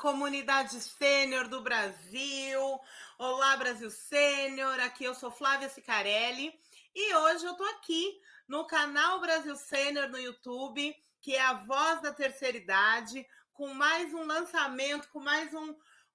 comunidade sênior do Brasil. Olá, Brasil Sênior. Aqui eu sou Flávia Cicarelli e hoje eu tô aqui no canal Brasil Sênior no YouTube, que é a voz da terceira idade, com mais um lançamento, com mais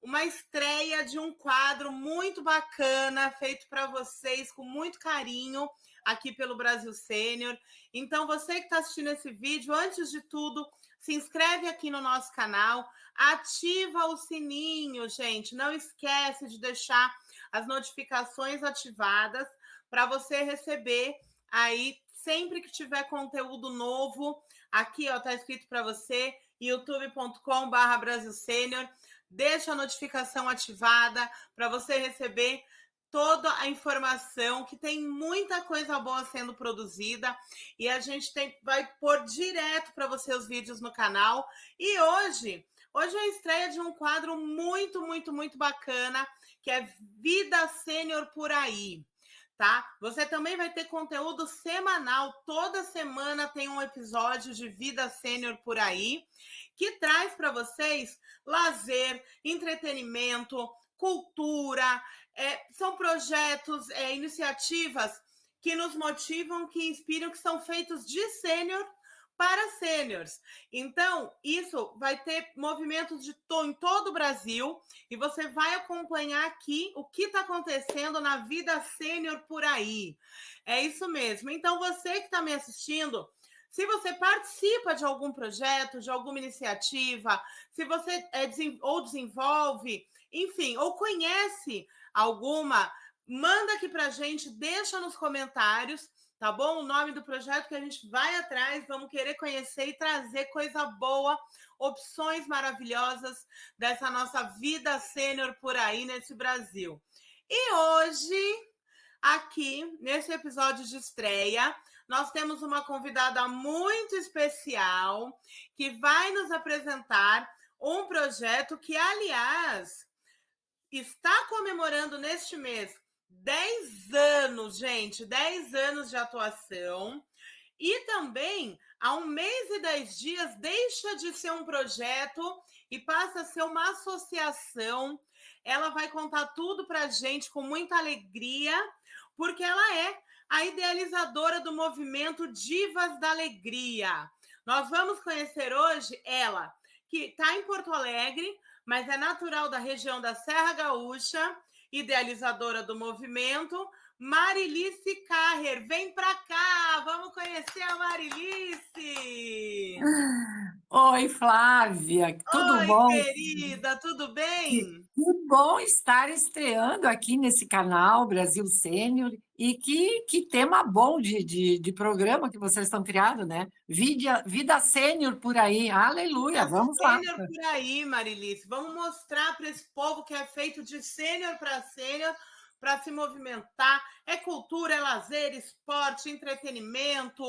uma estreia de um quadro muito bacana, feito para vocês com muito carinho aqui pelo Brasil Sênior. Então, você que está assistindo esse vídeo, antes de tudo, se inscreve aqui no nosso canal, ativa o sininho, gente. Não esquece de deixar as notificações ativadas para você receber aí sempre que tiver conteúdo novo. Aqui, ó, tá escrito para você, youtube.com/Brasil Sênior. Deixa a notificação ativada para você receber toda a informação, que tem muita coisa boa sendo produzida e a gente vai pôr direto para você os vídeos no canal. E hoje é a estreia de um quadro muito bacana, que é Vida Sênior por Aí, tá? Você também vai ter conteúdo semanal, toda semana tem um episódio de Vida Sênior por Aí, que traz para vocês lazer, entretenimento, cultura, são projetos, iniciativas que nos motivam, que inspiram, que são feitos de sênior para sêniors. Então, isso vai ter movimentos em todo o Brasil e você vai acompanhar aqui o que está acontecendo na vida sênior por aí. É isso mesmo. Então, você que está me assistindo, se você participa de algum projeto, de alguma iniciativa, se você desenvolve, enfim, ou conhece alguma, manda aqui para a gente, deixa nos comentários, tá bom? O nome do projeto, que a gente vai atrás, vamos querer conhecer e trazer coisa boa, opções maravilhosas dessa nossa vida sênior por aí nesse Brasil. E hoje, aqui, nesse episódio de estreia, nós temos uma convidada muito especial que vai nos apresentar um projeto que, aliás, está comemorando neste mês 10 anos, gente, 10 anos de atuação. E também, há 1 mês e 10 dias, deixa de ser um projeto e passa a ser uma associação. Ela vai contar tudo para a gente com muita alegria, porque ela é a idealizadora do movimento Divas da Alegria. Nós vamos conhecer hoje ela, que está em Porto Alegre, mas é natural da região da Serra Gaúcha, idealizadora do movimento, Marilice Carrer. Vem para cá, vamos conhecer a Marilice. Oi, Flávia, tudo Oi, bom? querida, tudo bem? Que bom estar estreando aqui nesse canal Brasil Sênior e que tema bom de programa que vocês estão criando, né? Vida Sênior por aí, aleluia, Vida vamos lá. sênior por aí, Marilice. Vamos mostrar para esse povo que é feito de sênior para se movimentar. É cultura, é lazer, esporte, entretenimento.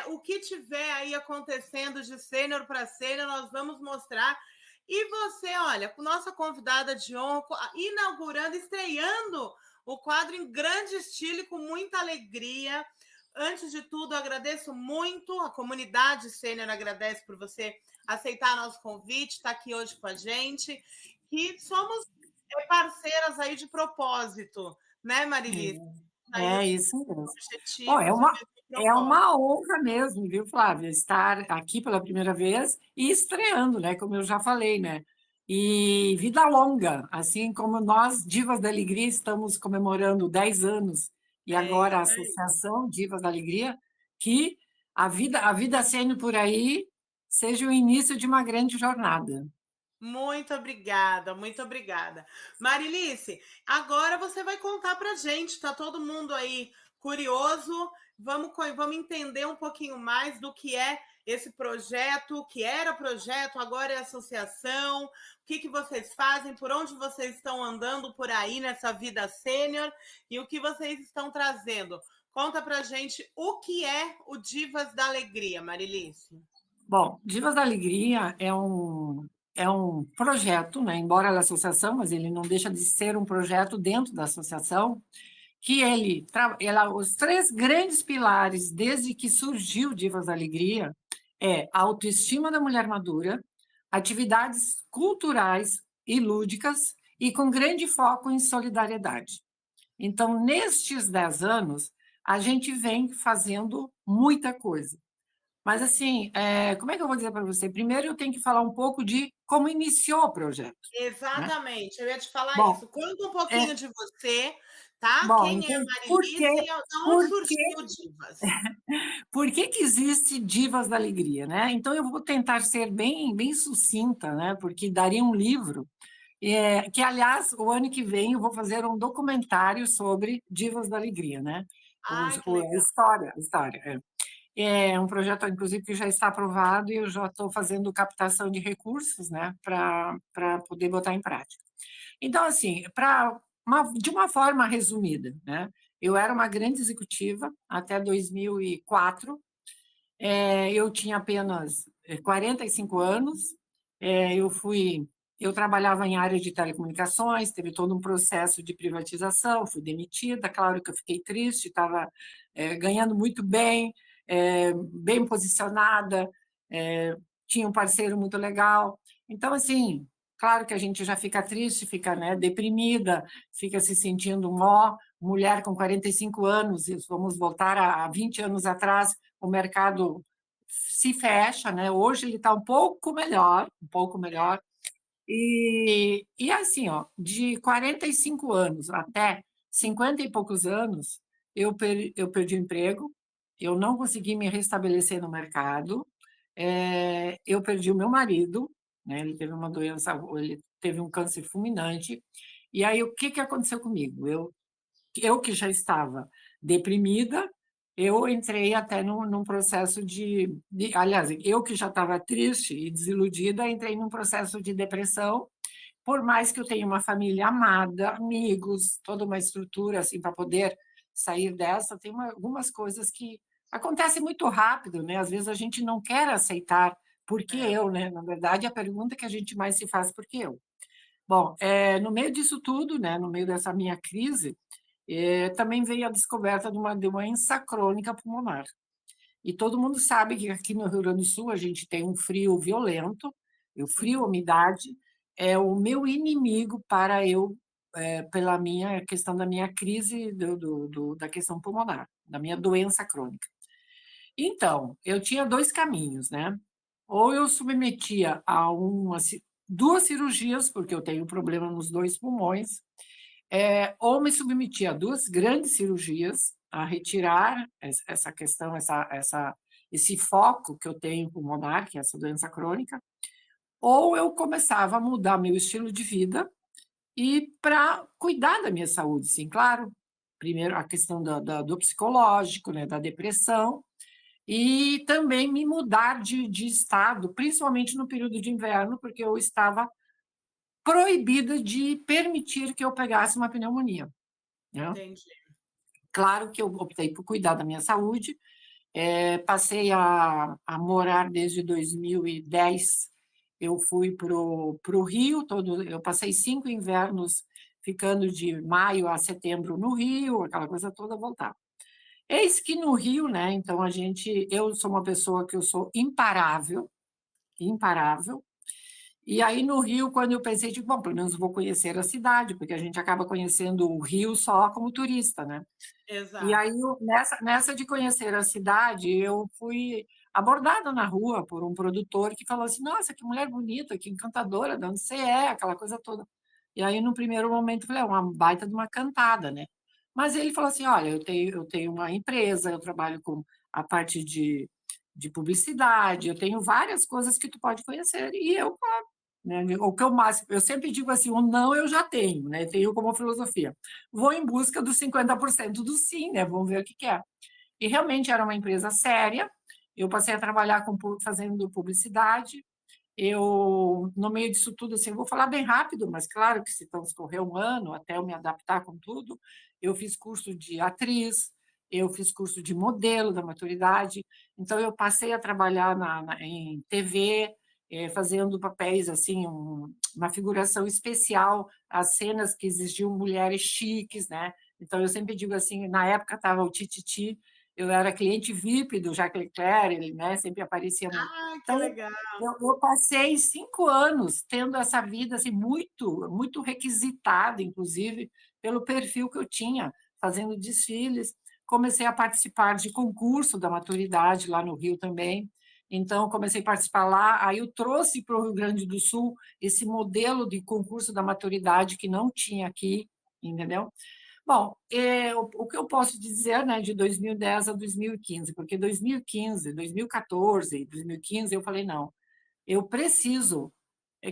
O que tiver aí acontecendo de sênior para sênior, nós vamos mostrar. E você, olha, nossa convidada de honra, inaugurando, estreando o quadro em grande estilo e com muita alegria. Antes de tudo, agradeço muito, a comunidade sênior agradece por você aceitar nosso convite, estar aqui hoje com a gente, que somos parceiras aí de propósito, né, Marilice? É isso mesmo. Bom, Objetivos e mesmo é propósito. uma honra mesmo, viu, Flávia, estar aqui pela primeira vez e estreando, né, como eu já falei, né? E vida longa, assim como nós, Divas da Alegria, estamos comemorando 10 anos, e agora a Isso aí. Associação Divas da Alegria, que a vida sendo por aí seja o início de uma grande jornada. Muito obrigada, muito obrigada. Marilice, agora você vai contar para a gente, está todo mundo aí curioso, vamos entender um pouquinho mais do que é esse projeto, o que era projeto, agora é associação, o que vocês fazem, por onde vocês estão andando por aí nessa vida sênior e o que vocês estão trazendo. Conta para a gente o que é o Divas da Alegria, Marilice. Bom, Divas da Alegria é um projeto, né, embora ela é associação, mas ele não deixa de ser um projeto dentro da associação, que os 3 grandes pilares, desde que surgiu Divas da Alegria, é a autoestima da mulher madura, atividades culturais e lúdicas e com grande foco em solidariedade. Então, nestes 10 anos, a gente vem fazendo muita coisa. Mas, assim, como é que eu vou dizer para você? Primeiro, eu tenho que falar um pouco de como iniciou o projeto, né? Exatamente, eu ia te falar Bom, isso. Conta um é, pouquinho de você, tá? bom, Quem é então, a Marilice e da onde por que, surgiu o Divas? por que que existe Divas da Alegria, né? Então, eu vou tentar ser bem sucinta, né? Porque daria um livro, que, aliás, o ano que vem eu vou fazer um documentário sobre Divas da Alegria, né? Ai, que A legal. história, é um projeto, inclusive, que já está aprovado e eu já estou fazendo captação de recursos, né, para poder botar em prática. Então, assim, de uma forma resumida, né, eu era uma grande executiva até 2004, eu tinha apenas 45 anos, eu trabalhava em área de telecomunicações, teve todo um processo de privatização, fui demitida, claro que eu fiquei triste, estava ganhando muito bem, bem posicionada, tinha um parceiro muito legal. Então, assim, claro que a gente já fica triste, fica, né, deprimida, fica se sentindo mulher com 45 anos, e vamos voltar a 20 anos atrás, o mercado se fecha, né? Hoje ele está um pouco melhor. E assim, ó, de 45 anos até 50 e poucos anos, eu perdi o emprego, eu não consegui me restabelecer no mercado, eu perdi o meu marido, né? Ele teve uma doença, ele teve um câncer fulminante. E aí, o que que aconteceu comigo? Eu que já estava deprimida, eu entrei até num processo aliás, eu que já estava triste e desiludida, entrei num processo de depressão, por mais que eu tenha uma família amada, amigos, toda uma estrutura assim para poder sair dessa, tem algumas coisas que acontecem muito rápido, né? Às vezes a gente não quer aceitar por que É, eu, né? Na verdade, a pergunta que a gente mais se faz por que eu. Bom, no meio disso tudo, né, no meio dessa minha crise, também veio a descoberta de uma doença crônica pulmonar. E todo mundo sabe que aqui no Rio Grande do Sul a gente tem um frio violento, e o frio, a uhum, umidade, é o meu inimigo para eu, pela minha questão da minha crise da questão pulmonar, da minha doença crônica. Então, eu tinha dois caminhos, né? Ou eu submetia a duas cirurgias, porque eu tenho problema nos dois pulmões, ou me submetia a duas grandes cirurgias, a retirar essa questão, esse foco que eu tenho pulmonar, que é essa doença crônica, ou eu começava a mudar meu estilo de vida e para cuidar da minha saúde, sim, claro. Primeiro, a questão do psicológico, né, da depressão, e também me mudar de estado, principalmente no período de inverno, porque eu estava proibida de permitir que eu pegasse uma pneumonia, né? entendi. Claro que eu optei por cuidar da minha saúde, passei a morar desde 2010, eu fui para o Rio, eu passei 5 invernos ficando de maio a setembro no Rio, aquela coisa toda, voltar. Eis que no Rio, né, então eu sou uma pessoa que eu sou imparável, imparável, e aí no Rio, quando eu pensei, tipo, bom, pelo menos vou conhecer a cidade, porque a gente acaba conhecendo o Rio só como turista, né? E aí, Exato. nessa de conhecer a cidade, eu fui abordada na rua por um produtor que falou assim: Nossa, que mulher bonita, que encantadora, de onde você é, aquela coisa toda. E aí, no primeiro momento, eu falei: É uma baita de uma cantada, né? Mas ele falou assim: Olha, eu tenho uma empresa, eu trabalho com a parte de publicidade, eu tenho várias coisas que tu pode conhecer. E eu, né, o que eu mais, eu sempre digo assim: o não eu já tenho, né? Tenho como filosofia. Vou em busca dos 50% do sim, né? Vamos ver o que que é. E realmente era uma empresa séria. Eu passei a trabalhar fazendo publicidade. No meio disso tudo, assim, vou falar bem rápido, mas claro que se transcorrer um ano até eu me adaptar com tudo, eu fiz curso de atriz, eu fiz curso de modelo da maturidade, então eu passei a trabalhar em TV, fazendo papéis, assim, uma figuração especial, as cenas que exigiam mulheres chiques, né? Então eu sempre digo assim, na época estava o Tititi, eu era cliente VIP do Jacques Leclerc, ele, né, sempre aparecia muito. Ah, que Então, legal. eu passei 5 anos tendo essa vida assim, muito requisitada, inclusive, pelo perfil que eu tinha, fazendo desfiles. Comecei a participar de concurso da maturidade lá no Rio também. Então, comecei a participar lá. Aí eu trouxe para o Rio Grande do Sul esse modelo de concurso da maturidade que não tinha aqui, entendeu? Bom, o que eu posso dizer, né, de 2010 a 2015, porque 2015, 2014, 2015, eu falei, não, eu preciso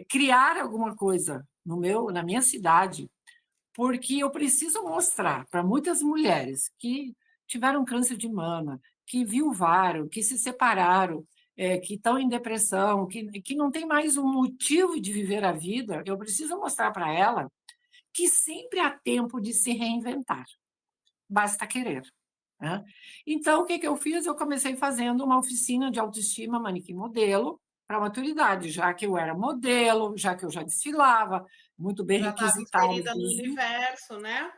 criar alguma coisa na minha cidade, porque eu preciso mostrar para muitas mulheres que tiveram câncer de mama, que viuvaram, que se separaram, que estão em depressão, que não tem mais um motivo de viver a vida, eu preciso mostrar para ela que sempre há tempo de se reinventar, basta querer. Né? Então, o que eu fiz? Eu comecei fazendo uma oficina de autoestima manequim modelo para maturidade, já que eu era modelo, já que eu já desfilava, muito bem Já estava requisitada, inserida no inclusive, universo, né?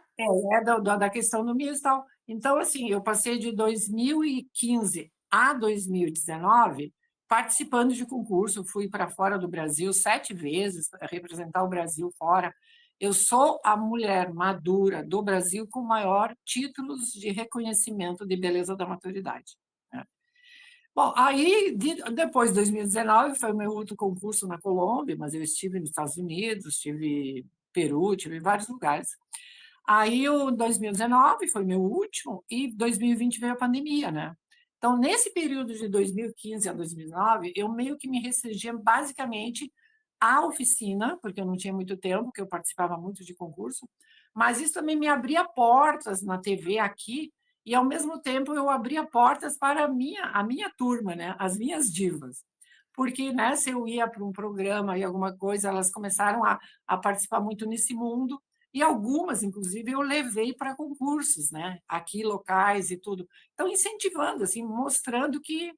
da questão do Miss e tal. Então, assim, eu passei de 2015 a 2019 participando de concurso, fui para fora do Brasil 7 vezes, representar o Brasil fora. Eu sou a mulher madura do Brasil com maior títulos de reconhecimento de beleza da maturidade. Né? Bom, aí, depois de 2019, foi o meu outro concurso na Colômbia, mas eu estive nos Estados Unidos, estive no Peru, estive em vários lugares. Aí, o 2019 foi meu último, e 2020 veio a pandemia, né? Então, nesse período de 2015 a 2009, eu meio que me restringia basicamente à oficina, porque eu não tinha muito tempo, porque eu participava muito de concurso, mas isso também me abria portas na TV aqui, e ao mesmo tempo eu abria portas para a minha turma, né? As minhas divas. Porque, né, se eu ia para um programa e alguma coisa, elas começaram a participar muito nesse mundo, e algumas, inclusive, eu levei para concursos, né? Aqui, locais e tudo. Então, incentivando, assim, mostrando que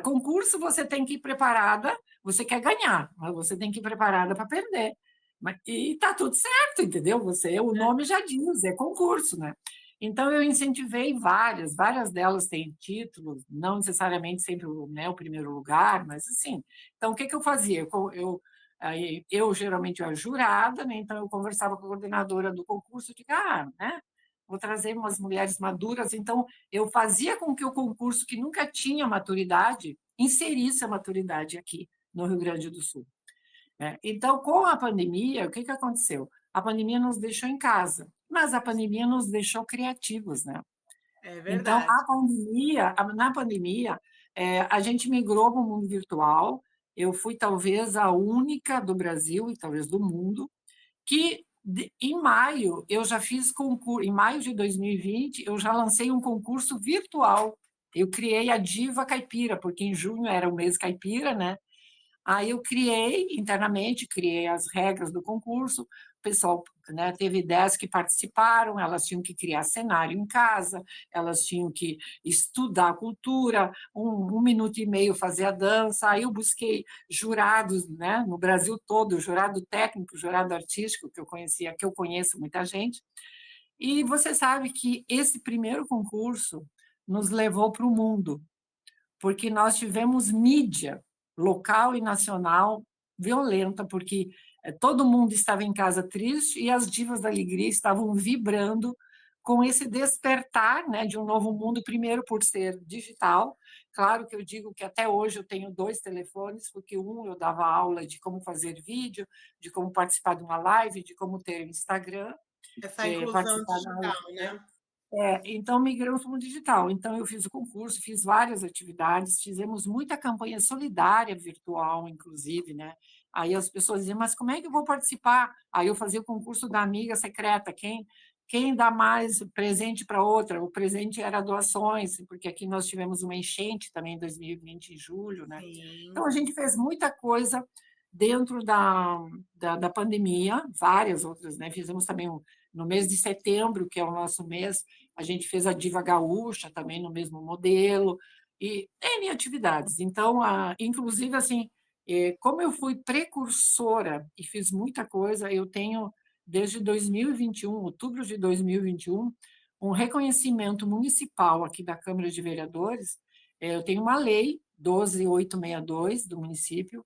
concurso você tem que ir preparada, você quer ganhar, mas você tem que ir preparada para perder. E tá tudo certo, entendeu? O nome já diz, é concurso, né? Então, eu incentivei várias delas têm títulos, não necessariamente sempre né, o primeiro lugar, mas assim. Então, o que eu fazia? Eu geralmente era jurada, né? Então eu conversava com a coordenadora do concurso, de né? Vou trazer umas mulheres maduras. Então, eu fazia com que o concurso, que nunca tinha maturidade, inserisse a maturidade aqui no Rio Grande do Sul. Né? Então, com a pandemia, o que aconteceu? A pandemia nos deixou em casa, mas a pandemia nos deixou criativos, né? É Então, verdade. na pandemia, a gente migrou para o mundo virtual. Eu fui talvez a única do Brasil e talvez do mundo que em maio eu já fiz concurso, em maio de 2020 eu já lancei um concurso virtual. Eu criei a Diva Caipira, porque em junho era o mês caipira, né? Aí eu criei internamente, criei as regras do concurso, o pessoal, né, teve 10 que participaram, elas tinham que criar cenário em casa, elas tinham que estudar a cultura, um minuto e meio fazer a dança, aí eu busquei jurados, né, no Brasil todo, jurado técnico, jurado artístico, que eu conhecia, que eu conheço muita gente, e você sabe que esse primeiro concurso nos levou para o mundo, porque nós tivemos mídia local e nacional violenta, porque todo mundo estava em casa triste e as divas da alegria estavam vibrando com esse despertar, né, de um novo mundo, primeiro por ser digital. Claro que eu digo que até hoje eu tenho 2 telefones, porque eu dava aula de como fazer vídeo, de como participar de uma live, de como ter Instagram, Essa inclusão participar da digital, né? então, migramos para o digital. Então, eu fiz o concurso, fiz várias atividades, fizemos muita campanha solidária virtual, inclusive, né? Aí as pessoas diziam, mas como é que eu vou participar? Aí eu fazia o concurso da amiga secreta, quem dá mais presente para outra? O presente era doações, porque aqui nós tivemos uma enchente também em 2020, em julho, né? Então, Sim. a gente fez muita coisa dentro da pandemia, várias outras, né? Fizemos também no mês de setembro, que é o nosso mês, a gente fez a Diva Gaúcha também no mesmo modelo, e N atividades. Então, inclusive, assim, como eu fui precursora e fiz muita coisa, eu tenho, desde 2021, outubro de 2021, um reconhecimento municipal aqui da Câmara de Vereadores. Eu tenho uma lei 12862 do município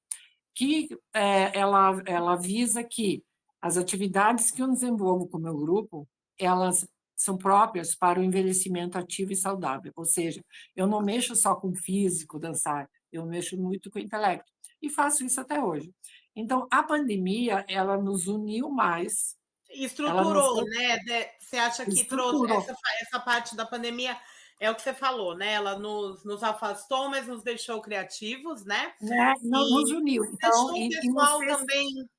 que ela visa que as atividades que eu desenvolvo com o meu grupo, elas são próprias para o envelhecimento ativo e saudável, ou seja, eu não mexo só com o físico, dançar, eu mexo muito com o intelecto, e faço isso até hoje. Então, a pandemia, ela nos uniu mais, ela nos Estruturou, né? Você acha que trouxe estruturou, essa parte da pandemia, é o que você falou, né? Ela nos afastou, mas nos deixou criativos, né? né? Nos E uniu. Então, deixou o e nos pessoal fez. também.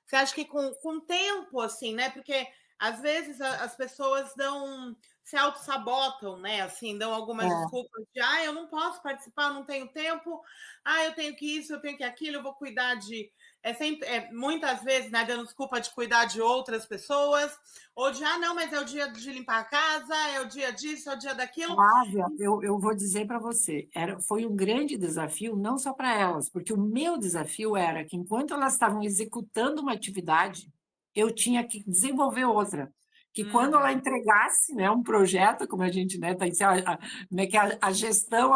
Você acha que com o tempo, assim, né? Porque às vezes as pessoas se auto-sabotam, né? Assim, dão algumas É, desculpas de eu não posso participar, eu não tenho tempo, eu tenho que isso, eu tenho que aquilo, eu vou cuidar de. Muitas vezes, né, dando desculpa de cuidar de outras pessoas, ou de não, mas é o dia de limpar a casa, é o dia disso, é o dia daquilo. Flávia, eu vou dizer para você, foi um grande desafio, não só para elas, porque o meu desafio era que, enquanto elas estavam executando uma atividade, eu tinha que desenvolver outra. Que quando ela entregasse, né, um projeto, como a gente, né, né, que a gestão,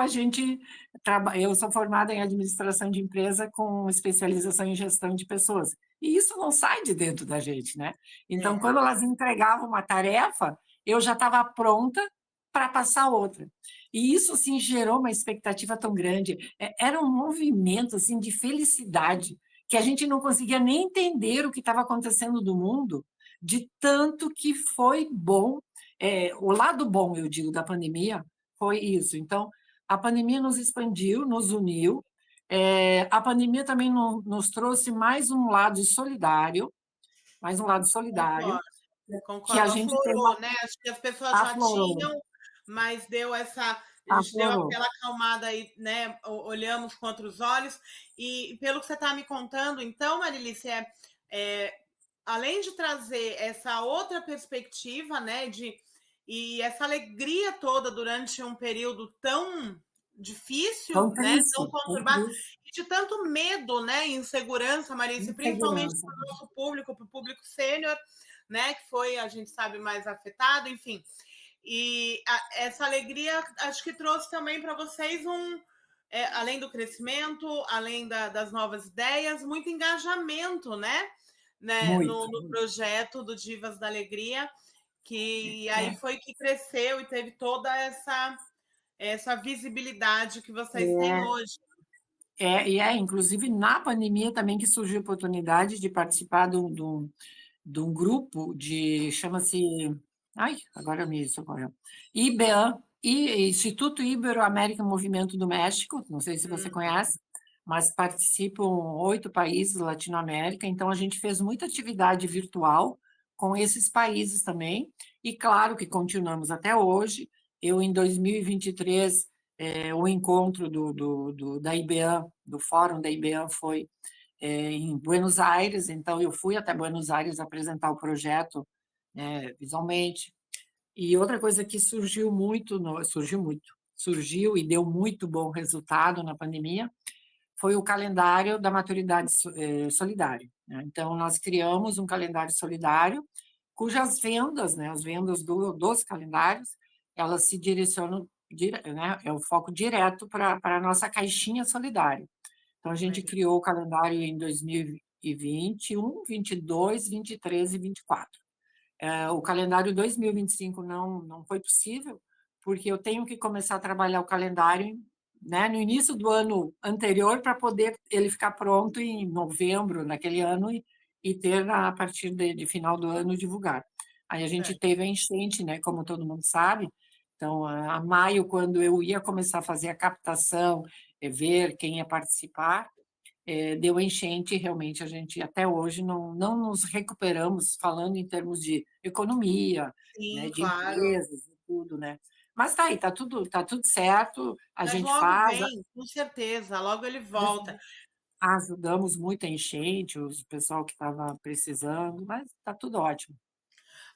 eu sou formada em administração de empresa com especialização em gestão de pessoas. E isso não sai de dentro da gente, né? Então, É, quando elas entregavam uma tarefa, eu já estava pronta para passar outra. E isso assim gerou uma expectativa tão grande. Era um movimento assim de felicidade que a gente não conseguia nem entender o que estava acontecendo no mundo, de tanto que foi bom. O lado bom, eu digo, da pandemia foi isso. Então, a pandemia nos expandiu, nos uniu. A pandemia também nos trouxe mais um lado solidário, concordo. que a Concordo, gente tem aflorou, né? Acho que as pessoas já aflorou, tinham, mas a gente deu aflorou. aquela acalmada aí, né? Olhamos com outros olhos. E pelo que você está me contando, então, Marilice, é, além de trazer essa outra perspectiva, né? E essa alegria toda durante um período tão difícil, Tão né? triste, Tão tão conturbado, triste. e de tanto medo, né? E insegurança, Marilice, principalmente Insegurança. para o nosso público, para o público sênior, né, que foi, a gente sabe, mais afetado, enfim. E essa alegria, acho que trouxe também para vocês além do crescimento, além das novas ideias, muito engajamento, né Muito. no projeto do Divas da Alegria, que aí É, foi que cresceu e teve toda essa visibilidade que vocês têm é, hoje. inclusive na pandemia também que surgiu a oportunidade de participar de um grupo chama-se, ai, agora me socorreu, IBEAM, Instituto Ibero-América Movimento do México, não sei se você conhece, mas participam 8 países da Latinoamérica, então a gente fez muita atividade virtual com esses países também, e claro que continuamos até hoje. Eu, em 2023, o encontro da IBEAM, do fórum da IBEAM, foi em Buenos Aires, então eu fui até Buenos Aires apresentar o projeto visualmente. E outra coisa que surgiu e deu muito bom resultado na pandemia, foi o calendário da maturidade solidária, né? Então, nós criamos um calendário solidário, cujas vendas, né, as vendas dos calendários, elas se direcionam, né, é o foco direto para a nossa caixinha solidária. Então, a gente Legal. criou o calendário em 2021, 22, 23 e 24. O calendário 2025 não foi possível, porque eu tenho que começar a trabalhar o calendário, né, no início do ano anterior, para poder ele ficar pronto em novembro, naquele ano, e ter, a partir de final do ano, divulgar. Aí a gente teve a enchente, né, como todo mundo sabe. Então, a maio, quando eu ia começar a fazer a captação, ver quem ia participar, deu enchente, realmente a gente até hoje não nos recuperamos, falando em termos de economia, né, Sim, de claro. empresas e tudo, né? Mas tá aí, tá tudo certo, a Mas gente logo faz, vem, com certeza, logo ele volta. ajudamos muito a enchente, o pessoal que estava precisando, mas tá tudo ótimo.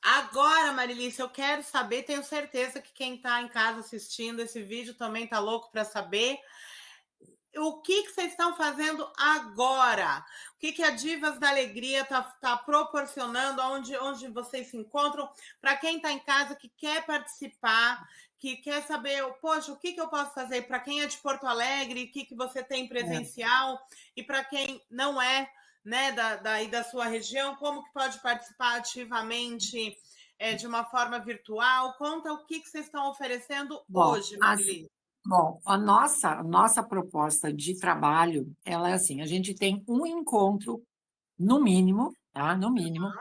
Agora, Marilice, eu quero saber, tenho certeza que quem está em casa assistindo esse vídeo também está louco para saber o que vocês estão fazendo agora? O que a Divas da Alegria está proporcionando, onde vocês se encontram, para quem está em casa, que quer participar, que quer saber, poxa, o que eu posso fazer? Para quem é de Porto Alegre, o que você tem presencial, e para quem não é, né, daí da sua região, como que pode participar ativamente de uma forma virtual? Conta o que vocês estão oferecendo Bom, hoje, Marili. bom, a nossa proposta de trabalho, ela é assim, a gente tem um encontro, no mínimo, tá? No mínimo,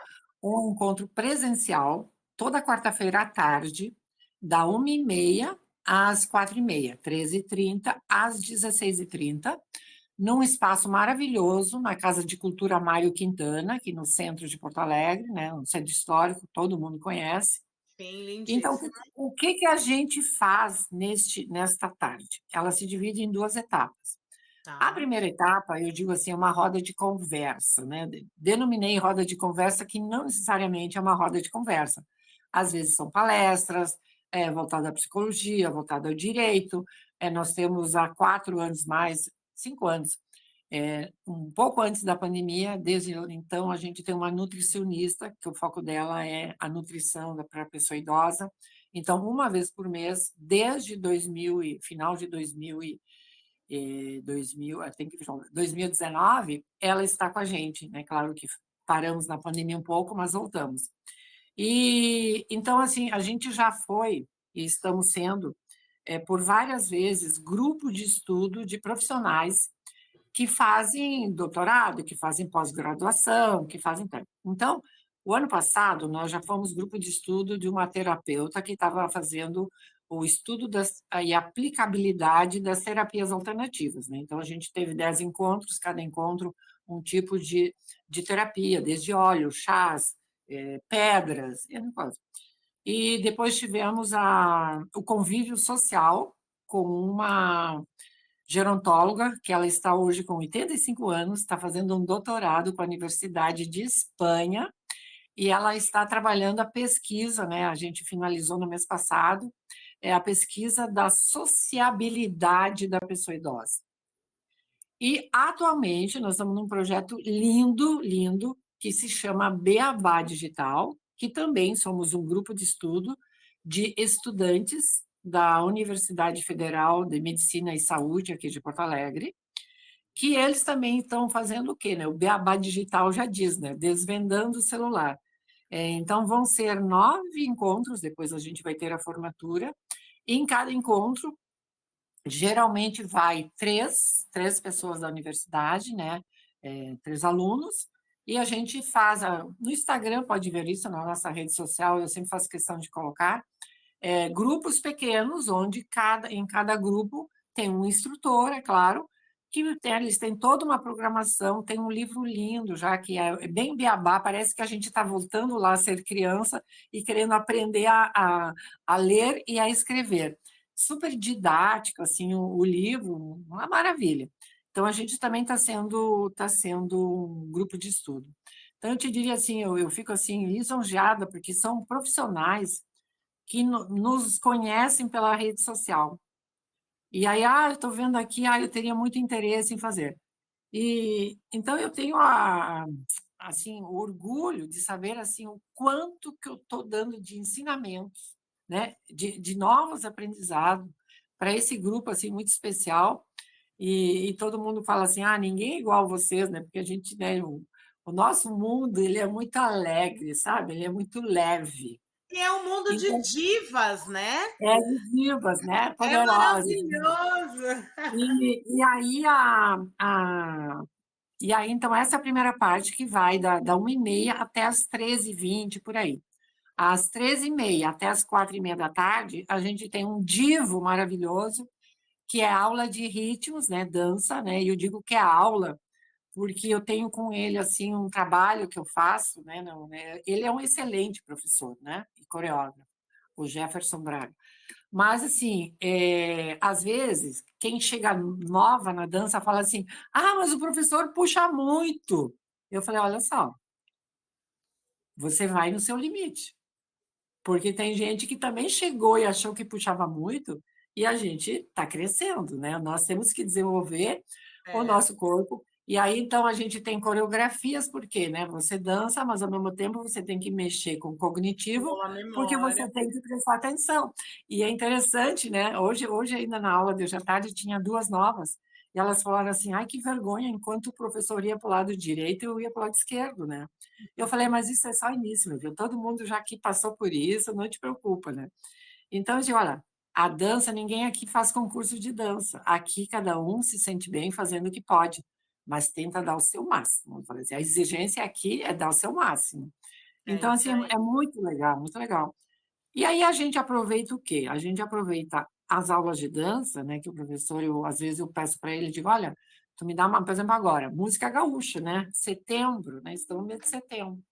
um encontro presencial, toda quarta-feira à tarde, da 1h30 às 4h30, 13h30 às 16h30, num espaço maravilhoso, na Casa de Cultura Mário Quintana, aqui no centro de Porto Alegre, né? Um centro histórico, todo mundo conhece. Sim, Então, lindíssimo. o que que a gente faz nesta tarde? Ela se divide em duas etapas. A Tá. primeira etapa, eu digo assim, é uma roda de conversa, né? Denominei roda de conversa, que não necessariamente é uma roda de conversa. Às vezes são palestras, voltada à psicologia, voltada ao direito. Nós temos há 4 anos mais, 5 anos, um pouco antes da pandemia, desde então a gente tem uma nutricionista, que o foco dela é a nutrição para a pessoa idosa. Então, uma vez por mês, desde 2000 final de 2019, ela está com a gente, né? Claro que paramos na pandemia um pouco, mas voltamos. E então, assim, a gente já foi e estamos sendo, por várias vezes, grupo de estudo de profissionais que fazem doutorado, que fazem pós-graduação, que fazem. Então, o ano passado, nós já fomos grupo de estudo de uma terapeuta que estava fazendo o estudo e aplicabilidade das terapias alternativas, né? Então, a gente teve 10 encontros, cada encontro um tipo de terapia, desde óleo, chás, pedras, e depois tivemos o convívio social com uma gerontóloga, que ela está hoje com 85 anos, está fazendo um doutorado com a Universidade de Espanha, e ela está trabalhando a pesquisa, né? A gente finalizou no mês passado, a pesquisa da sociabilidade da pessoa idosa. E, atualmente, nós estamos num projeto lindo, lindo, que se chama Beabá Digital, que também somos um grupo de estudo de estudantes da Universidade Federal de Medicina e Saúde, aqui de Porto Alegre, que eles também estão fazendo o quê, né? O Beabá Digital já diz, né? Desvendando o celular. Então, vão ser 9 encontros, depois a gente vai ter a formatura, e em cada encontro, geralmente vai três pessoas da universidade, né? 3 alunos, e a gente faz, no Instagram, pode ver isso, na nossa rede social, eu sempre faço questão de colocar, grupos pequenos, onde em cada grupo tem um instrutor, é claro, que eles têm toda uma programação, tem um livro lindo, já que é bem beabá, parece que a gente está voltando lá a ser criança e querendo aprender a ler e a escrever. Super didático, assim, o livro, uma maravilha. Então, a gente também tá sendo um grupo de estudo. Então, eu te diria assim, eu fico assim, lisonjeada, porque são profissionais que nos conhecem pela rede social. E aí, eu estou vendo aqui, eu teria muito interesse em fazer. E então eu tenho assim, o orgulho de saber assim o quanto que eu estou dando de ensinamentos, né, de novos aprendizados para esse grupo assim muito especial. E todo mundo fala assim, ninguém é igual a vocês, né? Porque a gente, né, o nosso mundo ele é muito alegre, sabe? Ele é muito leve. E é um mundo de Então, divas, né? vivas, né? É Poderosas. maravilhoso. E aí, então, essa é a primeira parte que vai da 1h30 até as 13h20, por aí. Às 13h30 até as 4h30 da tarde, a gente tem um divo maravilhoso, que é aula de ritmos, né? Dança, né? E eu digo que é aula, porque eu tenho com ele, assim, um trabalho que eu faço, né? Não, né? Ele é um excelente professor, né? E coreógrafo, o Jefferson Braga. Mas, assim, às vezes, quem chega nova na dança fala assim: mas o professor puxa muito. Eu falei: olha só, você vai no seu limite. Porque tem gente que também chegou e achou que puxava muito, e a gente está crescendo, né? Nós temos que desenvolver o É, nosso corpo. E aí, então, a gente tem coreografias, porque, né? Você dança, mas ao mesmo tempo você tem que mexer com o cognitivo, boa porque memória. você tem que prestar atenção. E é interessante, né? Hoje ainda na aula de hoje à tarde, tinha duas novas, e elas falaram assim: ai, que vergonha, enquanto o professor ia para o lado direito, eu ia para o lado esquerdo, né? Eu falei, mas isso é só início, meu filho. Todo mundo já aqui passou por isso, não te preocupa, né? Então, eu digo, olha, a dança, ninguém aqui faz concurso de dança. Aqui, cada um se sente bem fazendo o que pode, mas tenta dar o seu máximo. Eu falei assim, a exigência aqui é dar o seu máximo. É Então, isso assim, aí. é muito legal, muito legal. E aí a gente aproveita o quê? A gente aproveita as aulas de dança, né? Que o professor, às vezes eu peço para ele, digo, olha, tu me dá uma, por exemplo, agora, música gaúcha, né? Setembro, né? Estamos no mês de setembro.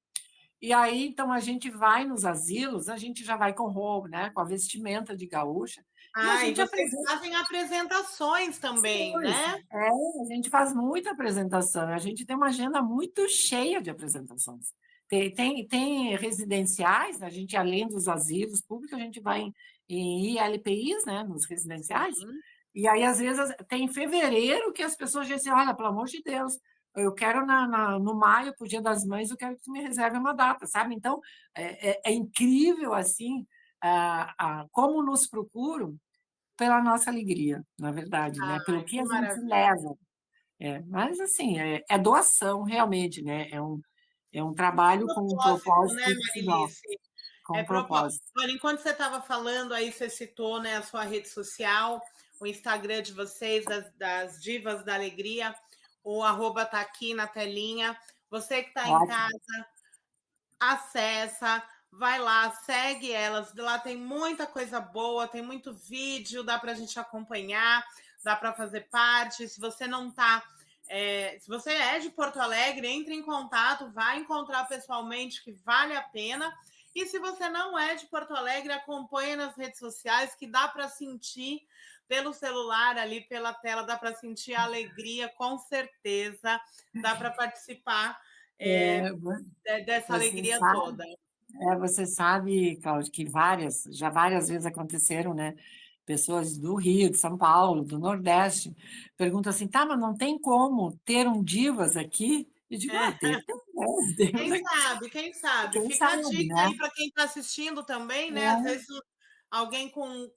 E aí, então, a gente vai nos asilos, a gente já vai com roupa, né? Com a vestimenta de gaúcha, e a Ah, e gente vocês apresenta fazem apresentações também, ações. né? É, a gente faz muita apresentação, a gente tem uma agenda muito cheia de apresentações. Tem residenciais, a gente, além dos asilos públicos, a gente vai em ILPIs, né? Nos residenciais, Sim. e aí, às vezes, tem em fevereiro que as pessoas dizem, olha, pelo amor de Deus, eu quero no maio, para o Dia das Mães, eu quero que tu me reserve uma data, sabe? Então, é incrível, assim, como nos procuram pela nossa alegria, na verdade, né? Pelo Ai, que que a gente maravilha. leva. Mas, assim, é doação, realmente, né? É um trabalho com um Propósito, né, propósito que se dá, Marilice? com É um propósito. propósito. Olha, enquanto você estava falando aí, você citou, né, a sua rede social, o Instagram de vocês, das Divas da Alegria, o arroba tá aqui na telinha. Você que está em Ótimo. casa, acessa, vai lá, segue elas. Lá tem muita coisa boa, tem muito vídeo, dá para a gente acompanhar, dá para fazer parte. Se você não está. Se você é de Porto Alegre, entre em contato, vai encontrar pessoalmente, que vale a pena. E se você não é de Porto Alegre, acompanha nas redes sociais, que dá para sentir pelo celular ali, pela tela, dá para sentir a alegria, com certeza, dá para participar É, dessa você alegria sabe, toda. você sabe, Cláudio, que já várias vezes aconteceram, né? Pessoas do Rio, de São Paulo, do Nordeste, perguntam assim, tá, mas não tem como ter um divas aqui? Eu digo, tem, né? Temos aqui. Quem sabe? Quem Fica a sabe, dica né? aí para quem está assistindo também, né? Às É, vezes alguém com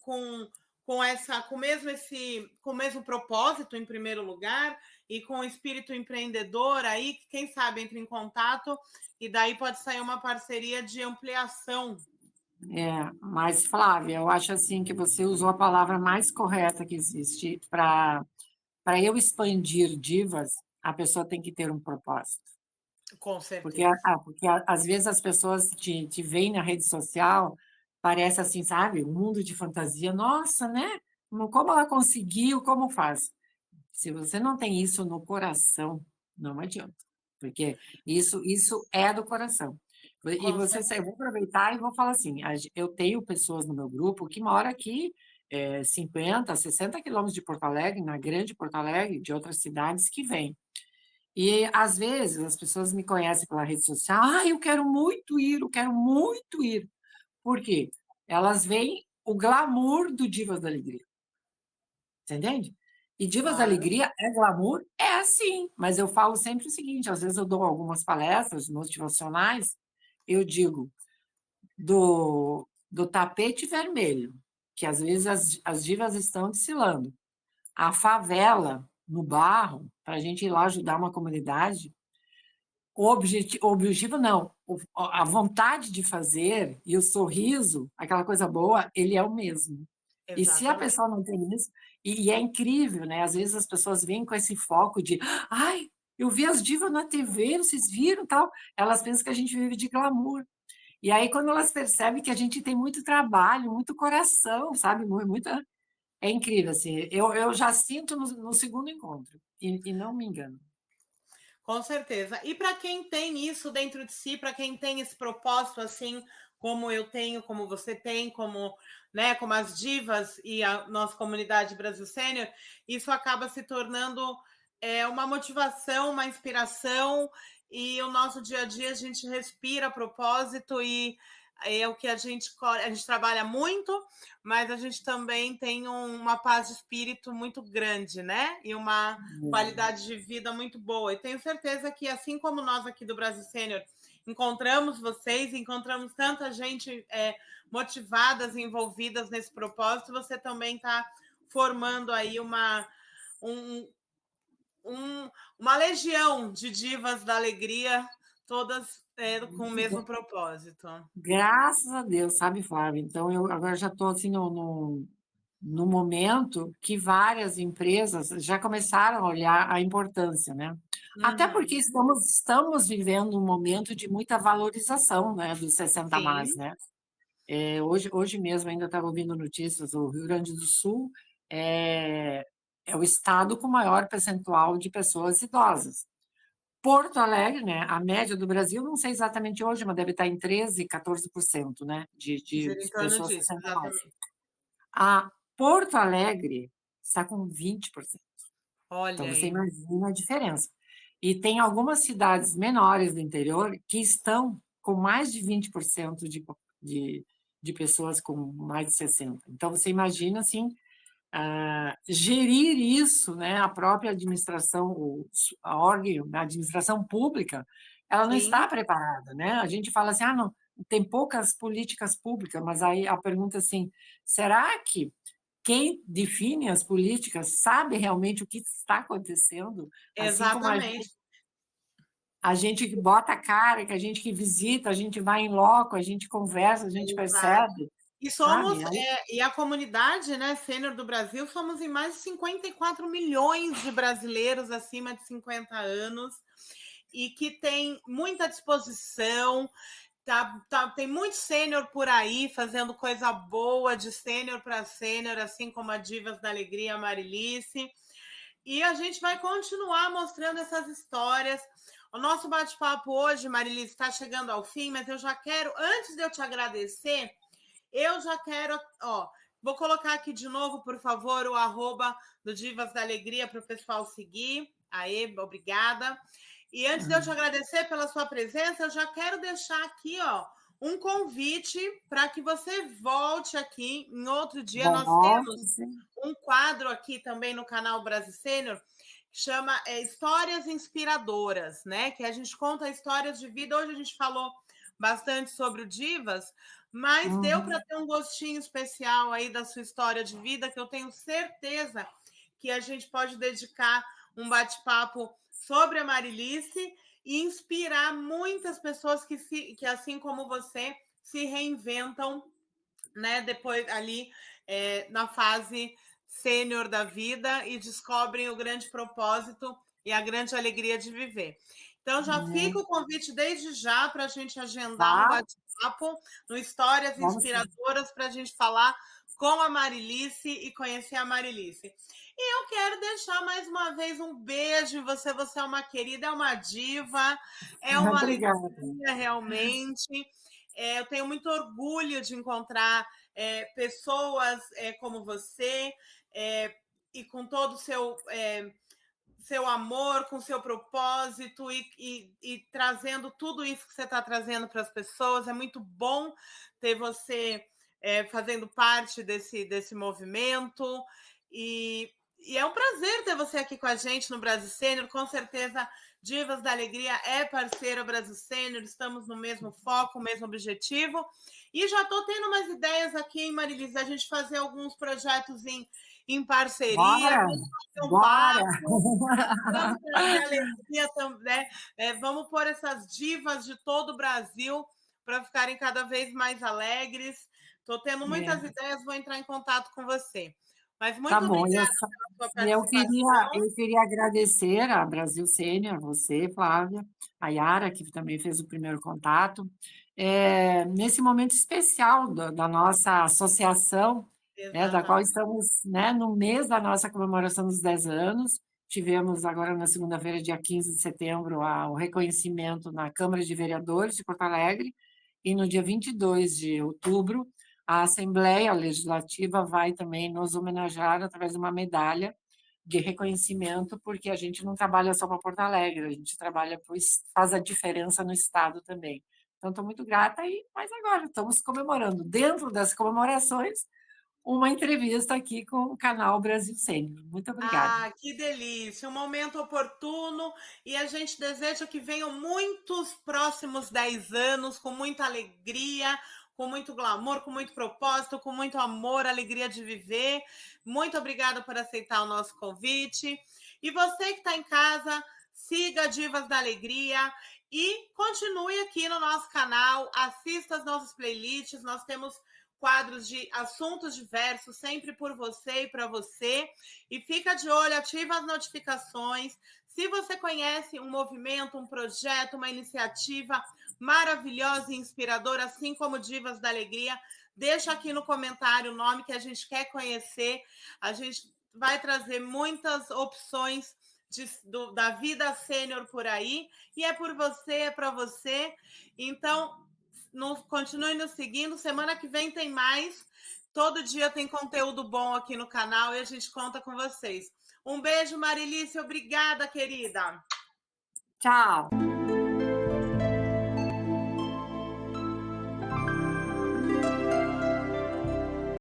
o mesmo propósito em primeiro lugar e com o espírito empreendedor aí, que quem sabe entre em contato e daí pode sair uma parceria de ampliação. mas, Flávia, eu acho assim que você usou a palavra mais correta que existe para eu expandir divas, a pessoa tem que ter um propósito. Com Porque, certeza. às vezes as pessoas te veem na rede social, parece assim, sabe, um mundo de fantasia. Nossa, né? Como ela conseguiu, como faz? Se você não tem isso no coração, não adianta, porque isso é do coração. E Com você, eu certeza. vou aproveitar e vou falar assim, eu tenho pessoas no meu grupo que moram aqui 50, 60 quilômetros de Porto Alegre, na grande Porto Alegre, de outras cidades que vêm. E, às vezes, as pessoas me conhecem pela rede social, eu quero muito ir, eu quero muito ir. Por quê? Elas veem o glamour do Divas da Alegria. Você entende? E Divas da Claro. Alegria é glamour? É assim, mas eu falo sempre o seguinte: às vezes eu dou algumas palestras motivacionais, eu digo do tapete vermelho, que às vezes as divas estão desfilando, a favela no barro, para a gente ir lá ajudar uma comunidade. O objetivo não, a vontade de fazer e o sorriso, aquela coisa boa, ele é o mesmo. E se a Exatamente. pessoa não tem isso, e é incrível, né? Às vezes as pessoas vêm com esse foco de, ai, eu vi as divas na TV, vocês viram tal. Elas pensam que a gente vive de glamour. E aí, quando elas percebem que a gente tem muito trabalho, muito coração, sabe? Muita... É incrível, assim. Eu já sinto no segundo encontro, e não me engano. Com certeza. E para quem tem isso dentro de si, para quem tem esse propósito assim, como eu tenho, como você tem, como, né, como as divas e a nossa comunidade Brasil Sênior, isso acaba se tornando uma motivação, uma inspiração, e o nosso dia a dia a gente respira propósito e é o que a gente trabalha muito, mas a gente também tem uma paz de espírito muito grande, né? E uma qualidade de vida muito boa. E tenho certeza que, assim como nós aqui do Brasil Sênior encontramos vocês, encontramos tanta gente motivadas e envolvidas nesse propósito, você também está formando aí uma legião de divas da alegria, todas com o mesmo propósito. Graças a Deus, sabe, Flávia? Então, eu agora já estou assim no momento que várias empresas já começaram a olhar a importância, né? Até porque estamos vivendo um momento de muita valorização, né, dos 60 a mais, Sim. né? Hoje mesmo ainda estava ouvindo notícias, o Rio Grande do Sul é o estado com maior percentual de pessoas idosas. Porto Alegre, né, a média do Brasil, não sei exatamente hoje, mas deve estar em 13, 14%, né, de Gira em torno pessoas disso, 60 a mais. exatamente. A Porto Alegre está com 20%. Então, Olha você aí. imagina a diferença. E tem algumas cidades menores do interior que estão com mais de 20% de pessoas com mais de 60. Então, você imagina, assim, gerir isso, né? A própria administração, a órgão, a administração pública, ela não Sim, está preparada, né? A gente fala assim, não, tem poucas políticas públicas, mas aí a pergunta é assim, será que quem define as políticas sabe realmente o que está acontecendo, assim como exatamente. a gente que bota a cara, que a gente que visita, a gente vai em loco, a gente conversa, a gente Exato. percebe, E sabe? somos, e a comunidade, né, sênior do Brasil, somos em mais de 54 milhões de brasileiros acima de 50 anos e que tem muita disposição. Tem muito sênior por aí fazendo coisa boa de sênior para sênior, assim como a Divas da Alegria, a Marilice. E a gente vai continuar mostrando essas histórias. O nosso bate-papo hoje, Marilice, está chegando ao fim, mas eu já quero, antes de eu te agradecer, eu já quero, vou colocar aqui de novo, por favor, o arroba do Divas da Alegria para o pessoal seguir. Aê, obrigada. E antes de eu te agradecer pela sua presença, eu já quero deixar aqui, um convite para que você volte aqui em outro dia. Nós Volte, temos sim. um quadro aqui também no canal Brasil Sênior que chama Histórias Inspiradoras, né? Que a gente conta histórias de vida. Hoje a gente falou bastante sobre o Divas, mas deu para ter um gostinho especial aí da sua história de vida, que eu tenho certeza que a gente pode dedicar um bate-papo sobre a Marilice e inspirar muitas pessoas que assim como você, se reinventam, né, depois ali na fase sênior da vida e descobrem o grande propósito e a grande alegria de viver. Então, já fica o convite desde já para a gente agendar um Tá, bate-papo no Histórias vamos sim. Inspiradoras para a gente falar com a Marilice e conhecer a Marilice. E eu quero deixar mais uma vez um beijo em você. Você é uma querida, é uma diva, é uma alegria Obrigada. realmente. Eu tenho muito orgulho de encontrar pessoas como você e com todo o seu amor, com seu propósito e trazendo tudo isso que você está trazendo para as pessoas. É muito bom ter você fazendo parte desse movimento e é um prazer ter você aqui com a gente no Brasil Sênior. Com certeza, Divas da Alegria é parceira Brasil Sênior, estamos no mesmo foco, mesmo objetivo. E já estou tendo umas ideias aqui, em Marilise, a gente fazer alguns projetos em parceria, Bora, vamos fazer um bora. papo, vamos trazer alegria também, vamos pôr essas divas de todo o Brasil para ficarem cada vez mais alegres. Estou tendo muitas ideias, vou entrar em contato com você. Mas Tá muito bom, obrigada pela sua eu queria, participação. eu queria agradecer a Brasil Sênior, você, Flávia, a Yara, que também fez o primeiro contato, nesse momento especial da nossa associação, né, da qual Exatamente. estamos, né, no mês da nossa comemoração dos 10 anos. Tivemos agora na segunda-feira, dia 15 de setembro, o reconhecimento na Câmara de Vereadores de Porto Alegre, e no dia 22 de outubro, a Assembleia Legislativa vai também nos homenagear através de uma medalha de reconhecimento, porque a gente não trabalha só para Porto Alegre, a gente trabalha, faz a diferença no Estado também. Então, estou muito grata, mas agora estamos comemorando. Dentro das comemorações, uma entrevista aqui com o canal Brasil Sênior. Muito obrigada. Ah, que delícia! Um momento oportuno e a gente deseja que venham muitos próximos 10 anos com muita alegria, com muito glamour, com muito propósito, com muito amor, alegria de viver. Muito obrigada por aceitar o nosso convite. E você que está em casa, siga Divas da Alegria e continue aqui no nosso canal, assista as nossas playlists, nós temos quadros de assuntos diversos, sempre por você e para você. E fica de olho, ativa as notificações. Se você conhece um movimento, um projeto, uma iniciativa maravilhosa e inspiradora, assim como Divas da Alegria, deixa aqui no comentário o nome que a gente quer conhecer. A gente vai trazer muitas opções da vida sênior por aí. E é por você, é para você. Então, continue nos seguindo. Semana que vem tem mais. Todo dia tem conteúdo bom aqui no canal e a gente conta com vocês. Um beijo, Marilice. Obrigada, querida. Tchau.